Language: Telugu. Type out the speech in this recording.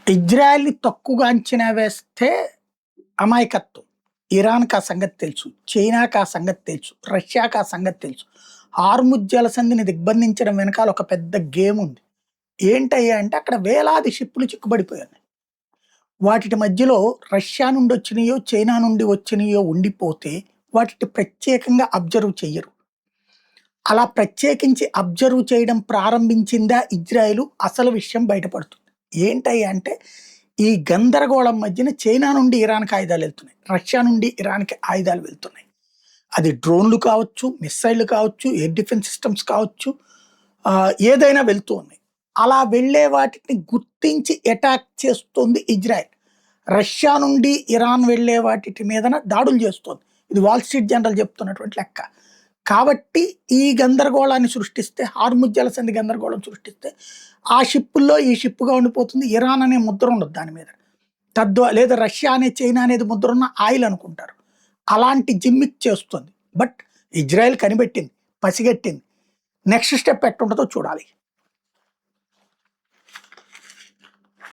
ఇజ్రాయెల్‌ని తక్కువగా అంచనా వేస్తే అమాయకత్వం. ఇరాన్‌కి ఆ సంగతి తెలుసు. చైనాకి ఆ సంగతి తెలుసు. రష్యాకి ఆ సంగతి తెలుసు. హార్ముజ్ జలసంధిని దిగ్బంధించడం వెనకాల ఒక పెద్ద గేమ్ ఉంది. ఏంటయ్యా అంటే అక్కడ వేలాది షిప్పులు చిక్కుబడిపోయాయి. వాటిటి మధ్యలో రష్యా నుండి వచ్చినయో, చైనా నుండి వచ్చినయో ఉండిపోతే వాటిని ప్రత్యేకంగా అబ్జర్వ్ చెయ్యరు. అలా ప్రత్యేకించి అబ్జర్వ్ చేయడం ప్రారంభించిందా ఇజ్రాయెలు అసలు విషయం బయటపడుతుంది. ఏంటయ్యా అంటే ఈ గందరగోళం మధ్యన చైనా నుండి ఇరాన్‌కి ఆయుధాలు వెళ్తున్నాయి. రష్యా నుండి ఇరాన్‌కి ఆయుధాలు వెళ్తున్నాయి. అది డ్రోన్‌లు కావచ్చు, మిస్సైల్‌లు కావచ్చు, ఎయిర్ డిఫెన్స్ సిస్టమ్స్ కావచ్చు, ఏదైనా వెళ్తూ ఉన్నాయి. అలా వెళ్ళే వాటిని గుర్తించి అటాక్ చేస్తుంది ఇజ్రాయెల్. రష్యా నుండి ఇరాన్ వెళ్ళే వాటిటి మీదన దాడులు చేస్తోంది. ఇది వాల్ స్ట్రీట్ జర్నల్ చెప్తున్నటువంటి లెక్క. కాబట్టి ఈ గందరగోళాన్ని సృష్టిస్తే, హార్ముజ్ జలసంధి గందరగోళం సృష్టిస్తే, ఆ షిప్పుల్లో ఈ షిప్పుగా ఉండిపోతుంది. ఇరాన్ అనే ముద్ర ఉండదు దాని మీద. లేదా రష్యా అనే, చైనా అనేది ముద్ర ఉన్న ఆయిల్ అనుకుంటారు. అలాంటి జిమ్మిక్ చేస్తుంది. బట్ ఇజ్రాయెల్ కనిపెట్టింది, పసిగట్టింది. నెక్స్ట్ స్టెప్ ఎట్టుంటదో చూడాలి.